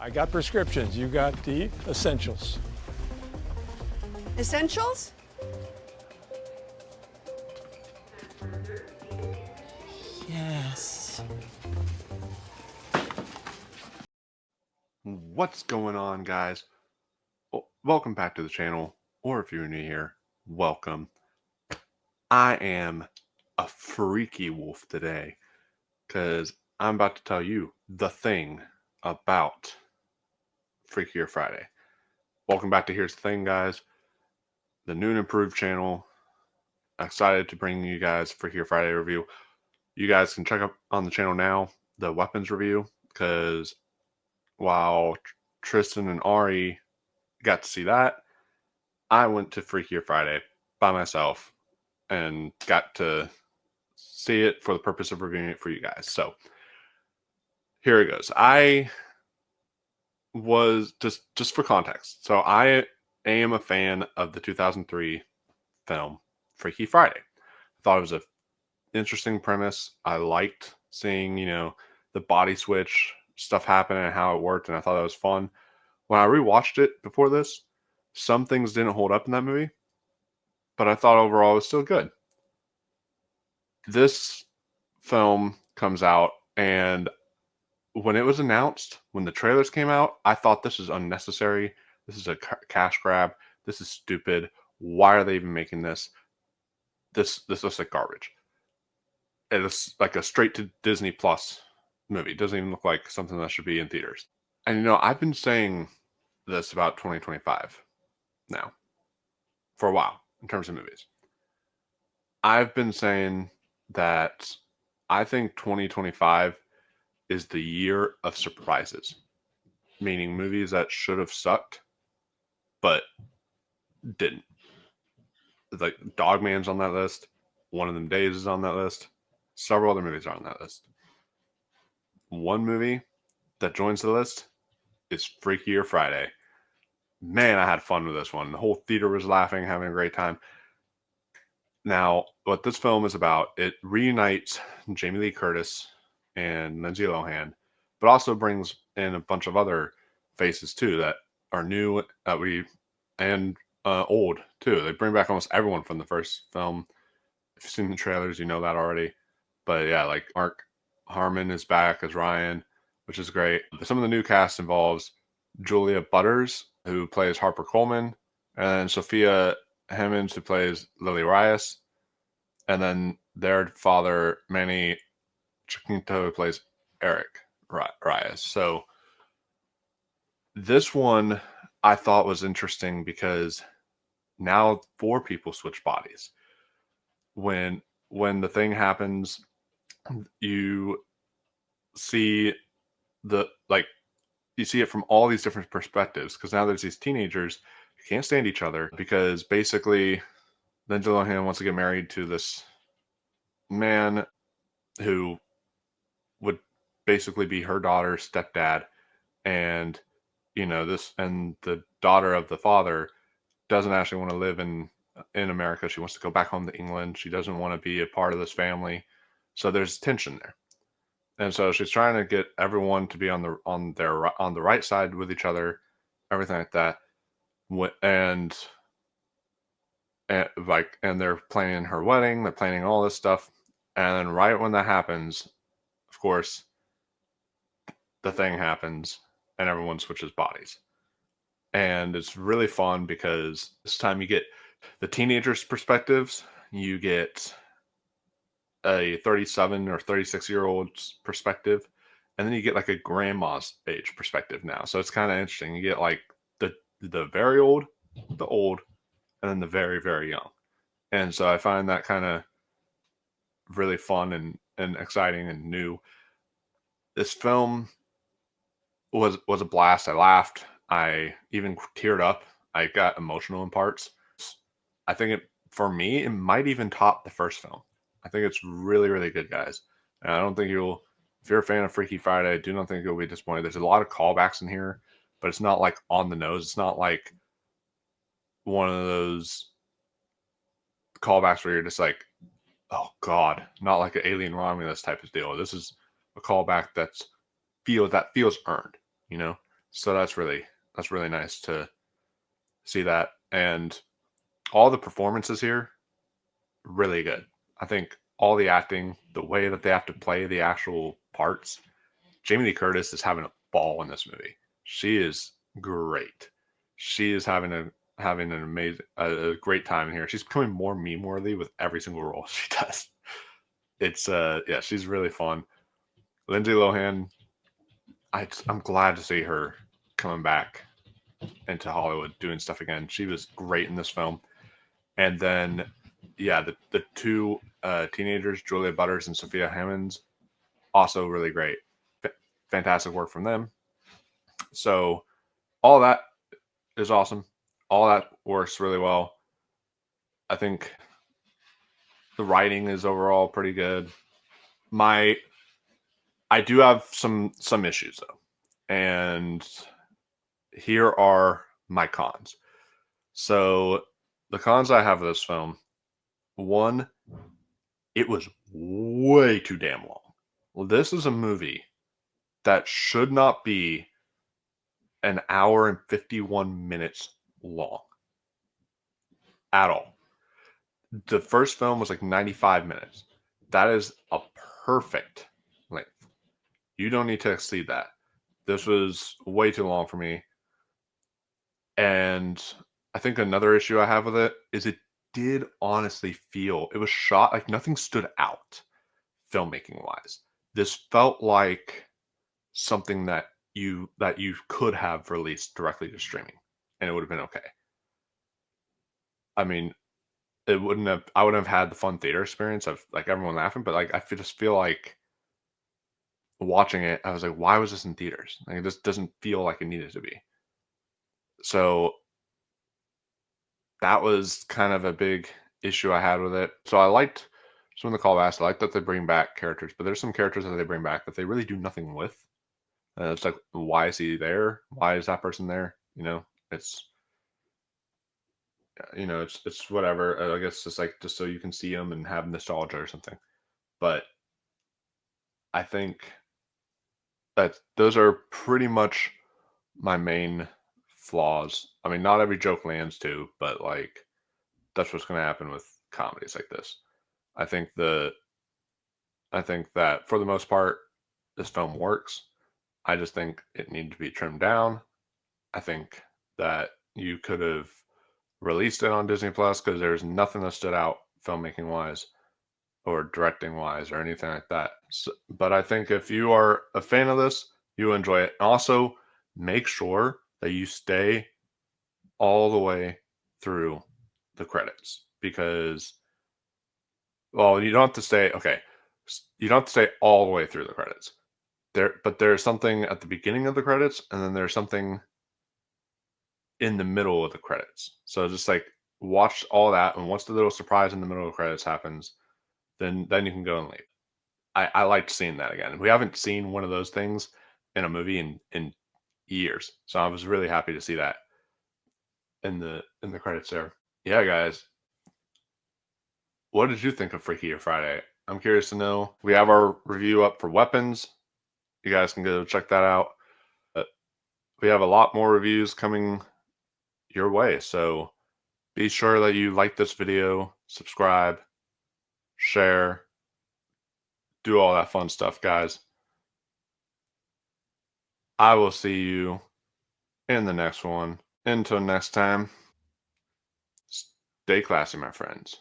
I got prescriptions. You got the essentials. Essentials? Yes. What's going on, guys? Well, welcome back to the channel, or if you're new here, welcome. I am a freaky wolf today because I'm about to tell you the thing about Freakier Friday. Welcome back to Here's the Thing, guys, the new and improved channel. Excited to bring you guys Freakier Friday review. You guys can check up on the channel now the weapons review, because while Tristan and Ari got to see that, I went to Freakier Friday by myself and got to see it for the purpose of reviewing it for you guys. So here it goes. I was just for context. So I am a fan of the 2003 film Freaky Friday. I thought it was an interesting premise. I liked seeing, the body switch stuff happen and how it worked, and I thought that was fun. When I rewatched it before this, some things didn't hold up in that movie, but I thought overall it was still good. This film comes out, and when it was announced, when the trailers came out, I thought this is unnecessary. This is a cash grab. This is stupid. Why are they even making this? This looks like garbage. It's like a straight to Disney Plus movie. It doesn't even look like something that should be in theaters. And I've been saying this about 2025 now for a while in terms of movies. I've been saying that I think 2025 is the year of surprises, meaning movies that should have sucked but didn't. Like Dogman's on that list. One of Them Days is on that list. Several other movies are on that list. One movie that joins the list is Freakier Friday. Man, I had fun with this one. The whole theater was laughing, having a great time. Now, what this film is about, it reunites Jamie Lee Curtis and Lindsay Lohan, but also brings in a bunch of other faces too that are new and old too. They bring back almost everyone from the first film. If you've seen the trailers, you know that already. But yeah, like Mark Harmon is back as Ryan, which is great. Some of the new cast involves Julia Butters, who plays Harper Coleman, and Sophia Hemmings, who plays Lily Reyes, and then their father, Manny Chiquinto, who plays Eric Reyes. So this one I thought was interesting because now 4 people switch bodies. When the thing happens, you see you see it from all these different perspectives, because now there's these teenagers who can't stand each other because basically Lindsay Lohan wants to get married to this man who would basically be her daughter's stepdad, and the daughter of the father doesn't actually want to live in America. She wants to go back home to England. She doesn't want to be a part of this family. So there's tension there. And so she's trying to get everyone to be on the right side with each other, everything like that. And they're planning her wedding, they're planning all this stuff. And then right when that happens, of course, the thing happens and everyone switches bodies. And it's really fun because this time you get the teenagers' perspectives, you get a 37 or 36-year-old's perspective, and then you get like a grandma's age perspective now. So it's kind of interesting. You get like the very old, the old, and then the very, very young. And so I find that kind of really fun and exciting and new. This film was a blast. I laughed. I even teared up. I got emotional in parts. I think for me, it might even top the first film. I think it's really, really good, guys. And I don't think if you're a fan of Freaky Friday, I do not think you'll be disappointed. There's a lot of callbacks in here, but it's not like on the nose. It's not like one of those callbacks where you're just like, oh God, not like an Alien Romulus type of deal. This is a callback that feels earned, So that's really nice to see that. And all the performances here, really good. I think all the acting, the way that they have to play the actual parts, Jamie Lee Curtis is having a ball in this movie. She is great. She is having an amazing, a great time in here. She's becoming more meme worthy with every single role she does. It's yeah, she's really fun. Lindsay Lohan, I'm glad to see her coming back into Hollywood doing stuff again. She was great in this film. And then, yeah, the two teenagers, Julia Butters and Sophia Hammonds, also really great. Fantastic work from them. So all that is awesome. All that works really well. I think the writing is overall pretty good. I do have some issues though, and here are my cons. So the cons I have of this film: one, it was way too damn long. Well, this is a movie that should not be an hour and 51 minutes long at all. The first film was like 95 minutes. That is a perfect length. You don't need to exceed that. This was way too long for me. And I think another issue I have with it is it did honestly feel, it was shot like nothing stood out filmmaking wise. This felt like something that you could have released directly to streaming and it would have been okay. I mean, it wouldn't have I wouldn't have had the fun theater experience of like everyone laughing, but like just feel like watching it, I was like, why was this in theaters? Like this doesn't feel like it needed to be. So that was kind of a big issue I had with it. So I liked some of the callbacks. I like that they bring back characters, but there's some characters that they bring back that they really do nothing with. It's like, why is he there? Why is that person there? It's it's whatever. I guess it's like just so you can see him and have nostalgia or something. But I think that those are pretty much my main flaws. I mean, not every joke lands too, but like that's what's going to happen with comedies like this. I think the I think that for the most part, this film works. I just think it needed to be trimmed down. I think that you could have released it on Disney Plus because there's nothing that stood out filmmaking wise or directing wise or anything like that. So, but I think if you are a fan of this, you enjoy it. And also, make sure that you stay all the way through the credits because, well, you don't have to stay. Okay, you don't have to stay all the way through the credits. But there's something at the beginning of the credits, and then there's something in the middle of the credits. So just like watch all that, and once the little surprise in the middle of the credits happens, then you can go and leave. I liked seeing that again. We haven't seen one of those things in a movie in years, so I was really happy to see that in the credits there. Yeah, guys, what did you think of Freakier Friday? I'm curious to know. We have our review up for Weapons. You guys can go check that out. We have a lot more reviews coming your way, so be sure that you like this video, subscribe, share, do all that fun stuff, guys. I will see you in the next one. Until next time, stay classy, my friends.